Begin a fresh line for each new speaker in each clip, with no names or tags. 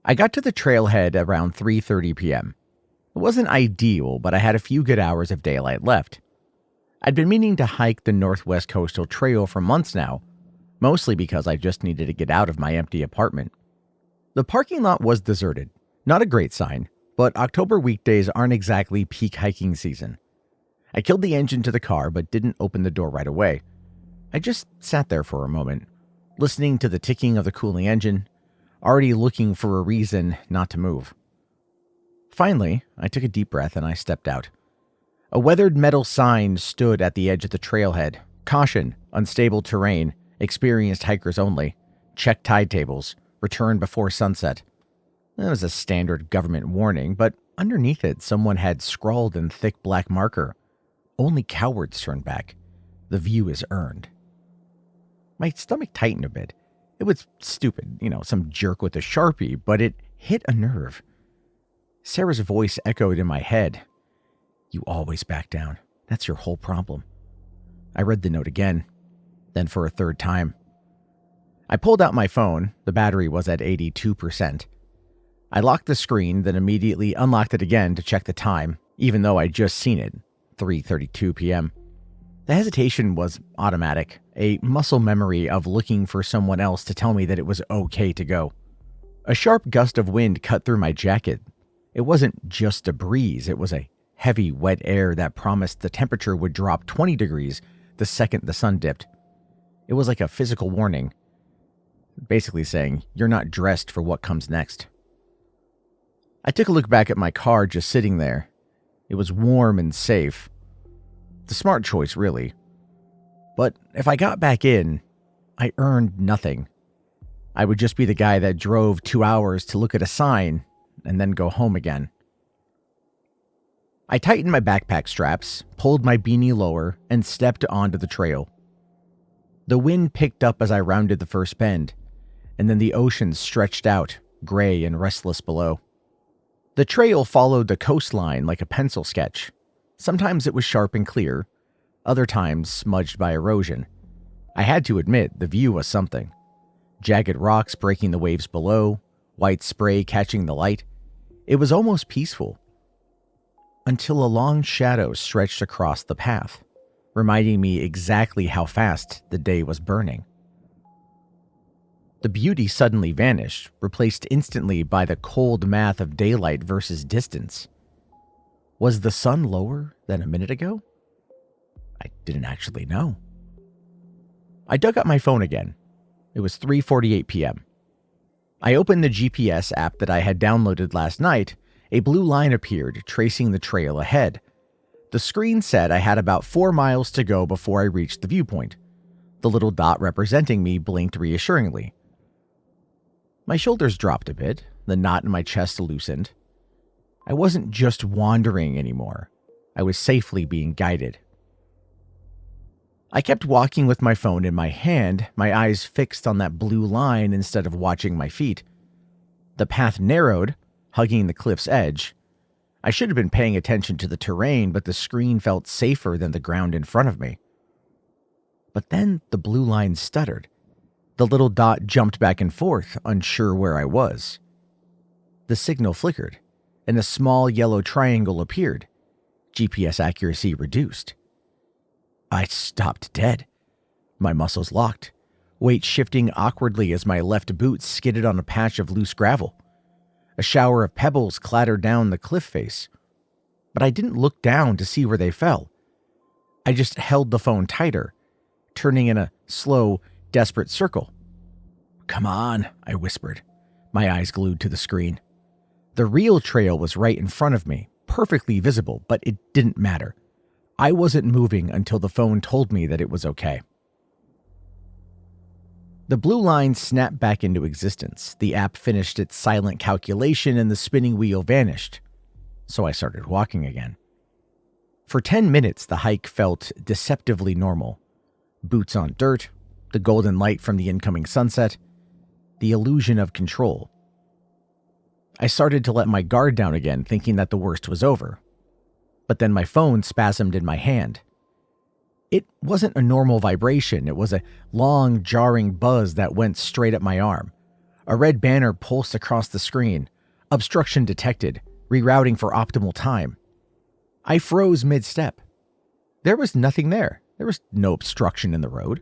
I got to the trailhead around 3:30 p.m. It wasn't ideal, but I had a few good hours of daylight left. I'd been meaning to hike the Northwest Coastal Trail for months now, mostly because I just needed to get out of my empty apartment. The parking lot was deserted. Not a great sign, but October weekdays aren't exactly peak hiking season. I killed the engine to the car but didn't open the door right away. I just sat there for a moment, listening to the ticking of the cooling engine, already looking for a reason not to move. Finally, I took a deep breath and I stepped out. A weathered metal sign stood at the edge of the trailhead. Caution, unstable terrain, experienced hikers only. Check tide tables, return before sunset. It was a standard government warning, but underneath it someone had scrawled in thick black marker, "Only cowards turn back. The view is earned." My stomach tightened a bit. It was stupid, some jerk with a Sharpie, but it hit a nerve. Sarah's voice echoed in my head. "You always back down. That's your whole problem." I read the note again, then for a third time. I pulled out my phone. The battery was at 82%. I locked the screen, then immediately unlocked it again to check the time, even though I'd just seen it, 3:32 p.m. The hesitation was automatic, a muscle memory of looking for someone else to tell me that it was okay to go. A sharp gust of wind cut through my jacket. It wasn't just a breeze, it was a heavy, wet air that promised the temperature would drop 20 degrees the second the sun dipped. It was like a physical warning, basically saying, you're not dressed for what comes next. I took a look back at my car just sitting there. It was warm and safe. The smart choice, really. But if I got back in, I earned nothing. I would just be the guy that drove 2 hours to look at a sign and then go home again. I tightened my backpack straps, pulled my beanie lower, and stepped onto the trail. The wind picked up as I rounded the first bend, and then the ocean stretched out, gray and restless below. The trail followed the coastline like a pencil sketch. Sometimes it was sharp and clear, other times smudged by erosion. I had to admit, the view was something. Jagged rocks breaking the waves below, white spray catching the light. It was almost peaceful. Until a long shadow stretched across the path, reminding me exactly how fast the day was burning. The beauty suddenly vanished, replaced instantly by the cold math of daylight versus distance. Was the sun lower than a minute ago? I didn't actually know. I dug up my phone again. It was 3:48 p.m. I opened the GPS app that I had downloaded last night. A blue line appeared, tracing the trail ahead. The screen said I had about 4 miles to go before I reached the viewpoint. The little dot representing me blinked reassuringly. My shoulders dropped a bit, the knot in my chest loosened. I wasn't just wandering anymore. I was safely being guided. I kept walking with my phone in my hand, my eyes fixed on that blue line instead of watching my feet. The path narrowed, hugging the cliff's edge. I should have been paying attention to the terrain, but the screen felt safer than the ground in front of me. But then the blue line stuttered. The little dot jumped back and forth, unsure where I was. The signal flickered, and a small yellow triangle appeared. GPS accuracy reduced. I stopped dead. My muscles locked, weight shifting awkwardly as my left boot skidded on a patch of loose gravel. A shower of pebbles clattered down the cliff face, but I didn't look down to see where they fell. I just held the phone tighter, turning in a slow, desperate circle. "Come on," I whispered, my eyes glued to the screen. The real trail was right in front of me, perfectly visible, but it didn't matter. I wasn't moving until the phone told me that it was okay. The blue line snapped back into existence. The app finished its silent calculation and the spinning wheel vanished. So I started walking again. For 10 minutes, the hike felt deceptively normal. Boots on dirt, the golden light from the incoming sunset, the illusion of control. I started to let my guard down again, thinking that the worst was over. But then my phone spasmed in my hand. It wasn't a normal vibration. It was a long, jarring buzz that went straight up my arm. A red banner pulsed across the screen. Obstruction detected. Rerouting for optimal time. I froze mid-step. There was nothing there. There was no obstruction in the road.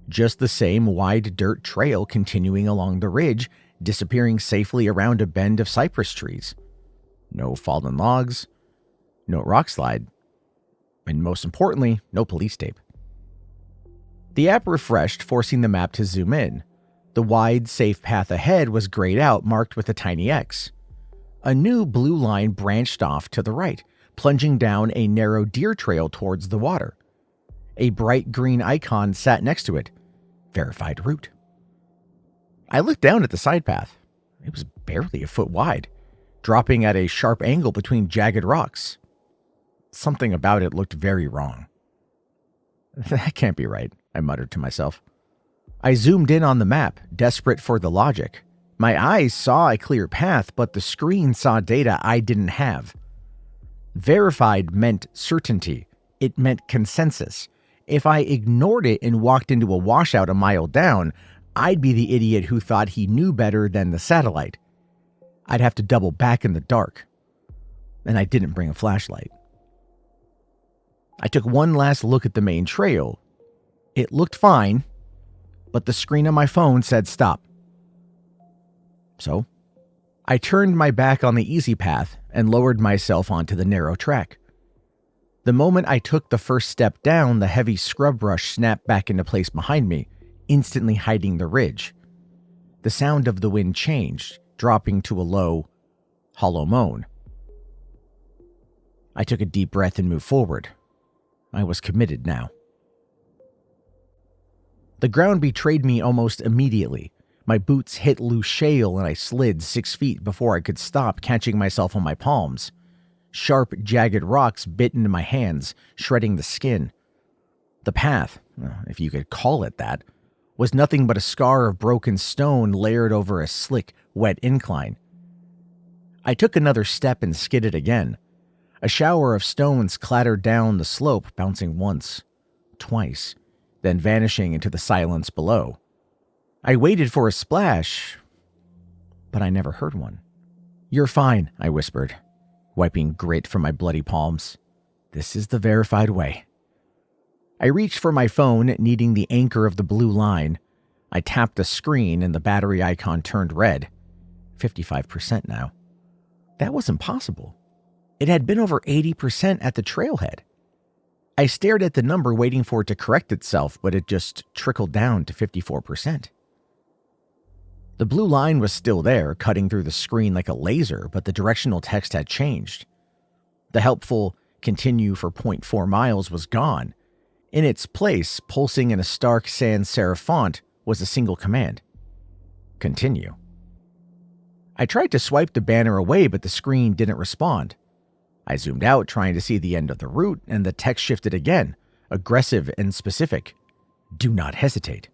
Just the same wide dirt trail continuing along the ridge, disappearing safely around a bend of cypress trees. No fallen logs, no rock slide, and most importantly, no police tape. The app refreshed, forcing the map to zoom in. The wide, safe path ahead was grayed out, marked with a tiny X. A new blue line branched off to the right, plunging down a narrow deer trail towards the water. A bright green icon sat next to it. Verified route. I looked down at the side path. It was barely a foot wide, dropping at a sharp angle between jagged rocks. Something about it looked very wrong. That can't be right, I muttered to myself. I zoomed in on the map, desperate for the logic. My eyes saw a clear path, but the screen saw data I didn't have. Verified meant certainty. It meant consensus. If I ignored it and walked into a washout a mile down, I'd be the idiot who thought he knew better than the satellite. I'd have to double back in the dark. And I didn't bring a flashlight. I took one last look at the main trail. It looked fine, but the screen on my phone said stop. So, I turned my back on the easy path and lowered myself onto the narrow track. The moment I took the first step down, the heavy scrub brush snapped back into place behind me, instantly hiding the ridge. The sound of the wind changed, dropping to a low, hollow moan. I took a deep breath and moved forward. I was committed now. The ground betrayed me almost immediately. My boots hit loose shale and I slid 6 feet before I could stop, catching myself on my palms. Sharp, jagged rocks bit into my hands, shredding the skin. The path, if you could call it that, was nothing but a scar of broken stone layered over a slick, wet incline. I took another step and skidded again. A shower of stones clattered down the slope, bouncing once, twice, then vanishing into the silence below. I waited for a splash, but I never heard one. "You're fine," I whispered, wiping grit from my bloody palms. "This is the verified way." I reached for my phone, needing the anchor of the blue line. I tapped the screen and the battery icon turned red. 55% now. That wasn't possible. It had been over 80% at the trailhead. I stared at the number, waiting for it to correct itself, but it just trickled down to 54%. The blue line was still there, cutting through the screen like a laser, but the directional text had changed. The helpful "continue for 0.4 miles" was gone. In its place, pulsing in a stark sans serif font, was a single command: continue. I tried to swipe the banner away, but the screen didn't respond. I zoomed out, trying to see the end of the route, and the text shifted again, aggressive and specific. "Do not hesitate."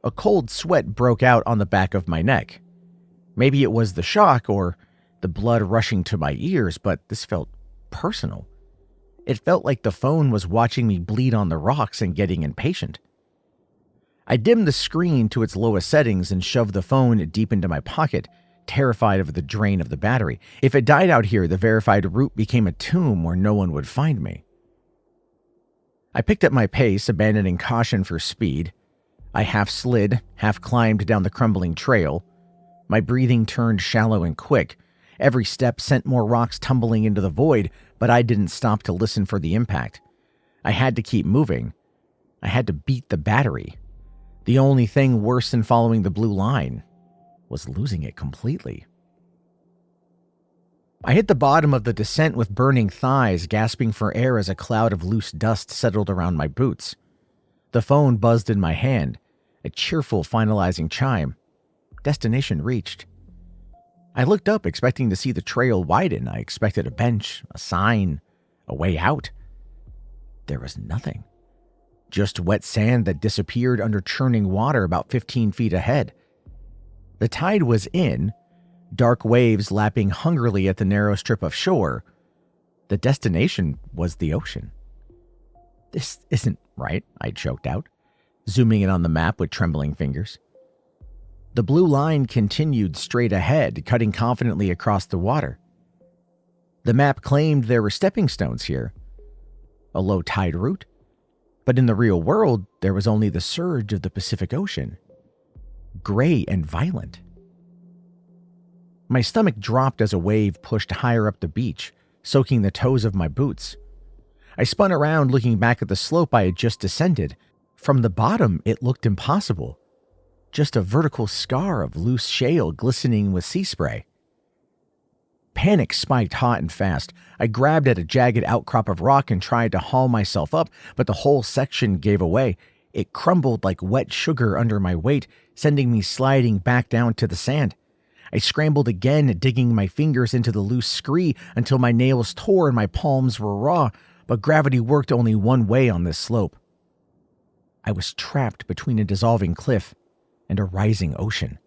A cold sweat broke out on the back of my neck. Maybe it was the shock or the blood rushing to my ears, but this felt personal. It felt like the phone was watching me bleed on the rocks and getting impatient. I dimmed the screen to its lowest settings and shoved the phone deep into my pocket, terrified of the drain of the battery. If it died out here, the verified route became a tomb where no one would find me. I picked up my pace, abandoning caution for speed. I half slid, half climbed down the crumbling trail. My breathing turned shallow and quick. Every step sent more rocks tumbling into the void, but I didn't stop to listen for the impact. I had to keep moving. I had to beat the battery. The only thing worse than following the blue line was losing it completely. I hit the bottom of the descent with burning thighs, gasping for air as a cloud of loose dust settled around my boots. The phone buzzed in my hand, a cheerful finalizing chime. Destination reached. I looked up, expecting to see the trail widen. I expected a bench, a sign, a way out. There was nothing. Just wet sand that disappeared under churning water about 15 feet ahead. The tide was in, dark waves lapping hungrily at the narrow strip of shore. The destination was the ocean. "This isn't right," I choked out, zooming in on the map with trembling fingers. The blue line continued straight ahead, cutting confidently across the water. The map claimed there were stepping stones here, a low tide route, but in the real world, there was only the surge of the Pacific Ocean, gray and violent. My stomach dropped as a wave pushed higher up the beach, soaking the toes of my boots. I spun around looking back at the slope I had just descended. From the bottom, it looked impossible. Just a vertical scar of loose shale glistening with sea spray. Panic spiked hot and fast. I grabbed at a jagged outcrop of rock and tried to haul myself up, but the whole section gave away. It crumbled like wet sugar under my weight, sending me sliding back down to the sand. I scrambled again, digging my fingers into the loose scree until my nails tore and my palms were raw, but gravity worked only one way on this slope. I was trapped between a dissolving cliff and a rising ocean.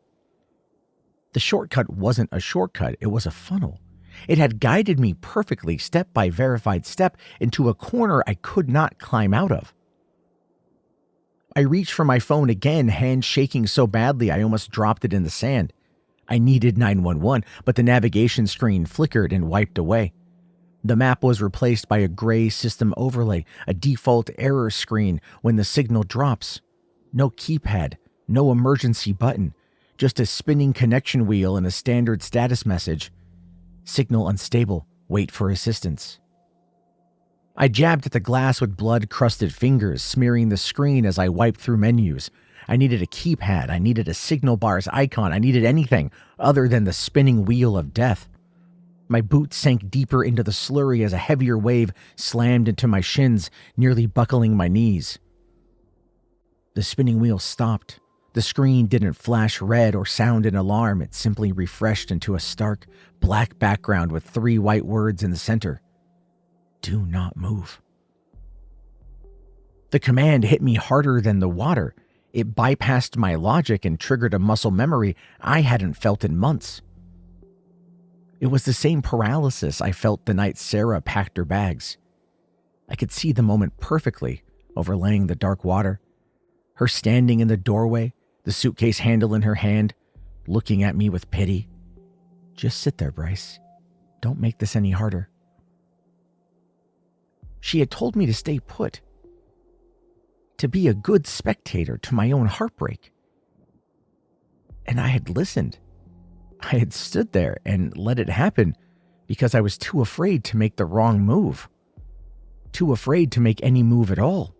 The shortcut wasn't a shortcut, it was a funnel. It had guided me perfectly, step by verified step, into a corner I could not climb out of. I reached for my phone again, hand shaking so badly I almost dropped it in the sand. I needed 911, but the navigation screen flickered and wiped away. The map was replaced by a gray system overlay, a default error screen when the signal drops. No keypad, no emergency button, just a spinning connection wheel and a standard status message. Signal unstable, wait for assistance. I jabbed at the glass with blood-crusted fingers, smearing the screen as I wiped through menus. I needed a keypad, I needed a signal bar's icon, I needed anything other than the spinning wheel of death. My boots sank deeper into the slurry as a heavier wave slammed into my shins, nearly buckling my knees. The spinning wheel stopped. The screen didn't flash red or sound an alarm, it simply refreshed into a stark, black background with 3 white words in the center. Do not move. The command hit me harder than the water. It bypassed my logic and triggered a muscle memory I hadn't felt in months. It was the same paralysis I felt the night Sarah packed her bags. I could see the moment perfectly, overlaying the dark water. Her standing in the doorway, the suitcase handle in her hand, looking at me with pity. Just sit there, Bryce. Don't make this any harder. She had told me to stay put, to be a good spectator to my own heartbreak. And I had listened. I had stood there and let it happen because I was too afraid to make the wrong move. Too afraid to make any move at all.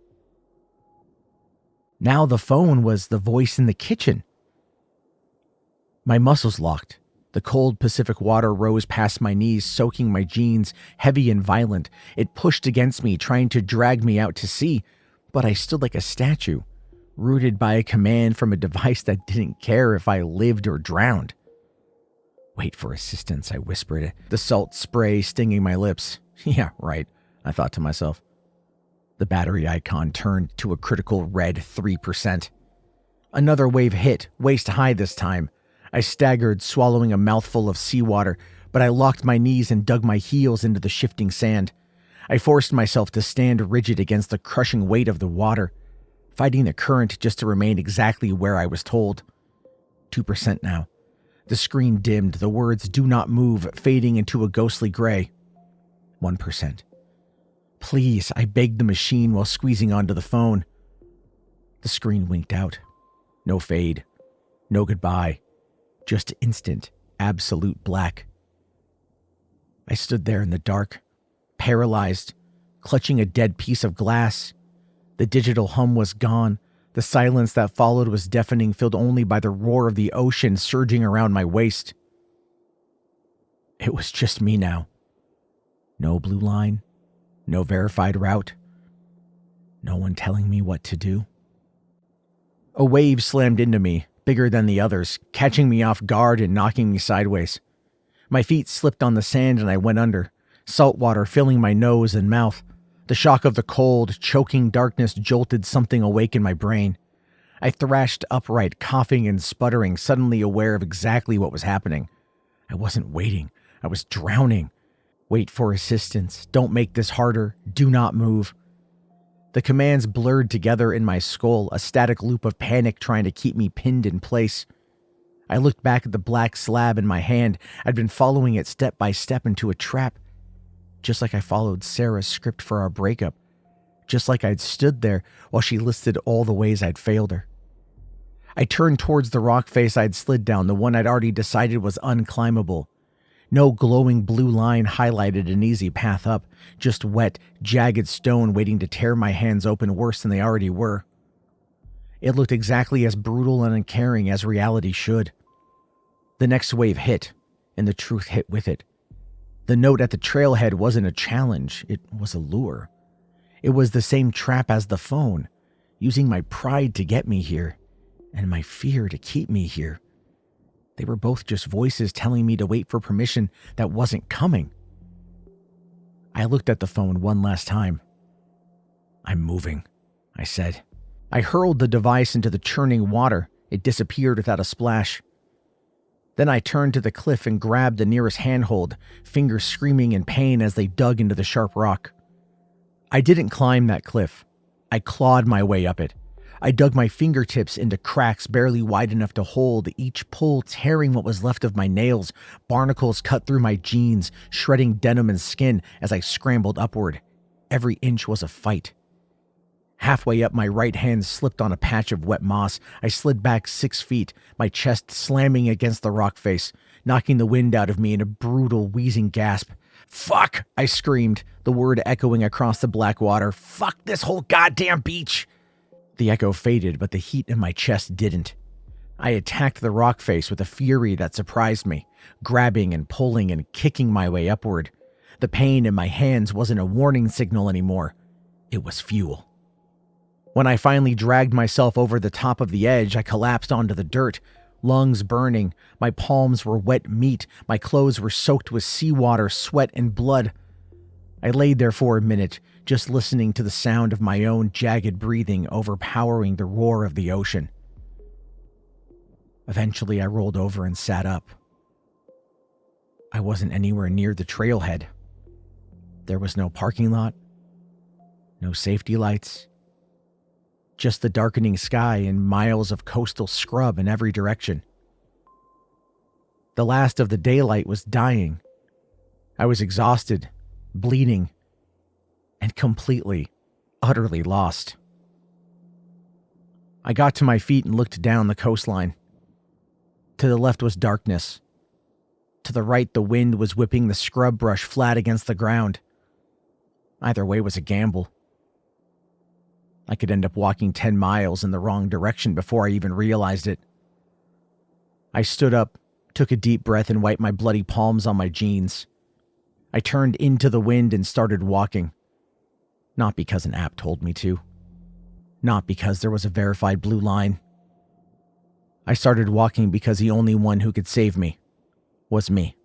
Now the phone was the voice in the kitchen. My muscles locked. The cold Pacific water rose past my knees, soaking my jeans, heavy and violent. It pushed against me, trying to drag me out to sea, but I stood like a statue, rooted by a command from a device that didn't care if I lived or drowned. Wait for assistance, I whispered, the salt spray stinging my lips. Yeah, right, I thought to myself. The battery icon turned to a critical red 3%. Another wave hit, waist high this time. I staggered, swallowing a mouthful of seawater, but I locked my knees and dug my heels into the shifting sand. I forced myself to stand rigid against the crushing weight of the water, fighting the current just to remain exactly where I was told. 2% now. The screen dimmed, the words "do not move" fading into a ghostly gray. 1%. Please, I begged the machine while squeezing onto the phone. The screen winked out. No fade. No goodbye. Just instant, absolute black. I stood there in the dark, paralyzed, clutching a dead piece of glass. The digital hum was gone. The silence that followed was deafening, filled only by the roar of the ocean surging around my waist. It was just me now. No blue line, no verified route, no one telling me what to do. A wave slammed into me, bigger than the others, catching me off guard and knocking me sideways. My feet slipped on the sand and I went under, salt water filling my nose and mouth. The shock of the cold, choking darkness jolted something awake in my brain. I thrashed upright, coughing and sputtering, suddenly aware of exactly what was happening. I wasn't waiting. I was drowning. Wait for assistance. Don't make this harder. Do not move. The commands blurred together in my skull, a static loop of panic trying to keep me pinned in place. I looked back at the black slab in my hand. I'd been following it step by step into a trap, just like I followed Sarah's script for our breakup, just like I'd stood there while she listed all the ways I'd failed her. I turned towards the rock face I'd slid down, the one I'd already decided was unclimbable. No glowing blue line highlighted an easy path up, just wet, jagged stone waiting to tear my hands open worse than they already were. It looked exactly as brutal and uncaring as reality should. The next wave hit, and the truth hit with it. The note at the trailhead wasn't a challenge, it was a lure. It was the same trap as the phone, using my pride to get me here, and my fear to keep me here. They were both just voices telling me to wait for permission that wasn't coming. I looked at the phone one last time. "I'm moving," I said. I hurled the device into the churning water. It disappeared without a splash. Then I turned to the cliff and grabbed the nearest handhold, fingers screaming in pain as they dug into the sharp rock. I didn't climb that cliff. I clawed my way up it. I dug my fingertips into cracks barely wide enough to hold, each pull tearing what was left of my nails. Barnacles cut through my jeans, shredding denim and skin as I scrambled upward. Every inch was a fight. Halfway up, my right hand slipped on a patch of wet moss. I slid back 6 feet, my chest slamming against the rock face, knocking the wind out of me in a brutal, wheezing gasp. "Fuck!" I screamed, the word echoing across the black water. "Fuck this whole goddamn beach!" The echo faded, but the heat in my chest didn't. I attacked the rock face with a fury that surprised me, grabbing and pulling and kicking my way upward. The pain in my hands wasn't a warning signal anymore. It was fuel. When I finally dragged myself over the top of the edge, I collapsed onto the dirt, lungs burning. My palms were wet meat. My clothes were soaked with seawater, sweat, and blood. I laid there for a minute, just listening to the sound of my own jagged breathing overpowering the roar of the ocean. Eventually, I rolled over and sat up. I wasn't anywhere near the trailhead. There was no parking lot, no safety lights, just the darkening sky and miles of coastal scrub in every direction. The last of the daylight was dying. I was exhausted, bleeding, and completely, utterly lost. I got to my feet and looked down the coastline. To the left was darkness. To the right, the wind was whipping the scrub brush flat against the ground. Either way was a gamble. I could end up walking 10 miles in the wrong direction before I even realized it. I stood up, took a deep breath, and wiped my bloody palms on my jeans. I turned into the wind and started walking. Not because an app told me to. Not because there was a verified blue line. I started walking because the only one who could save me was me.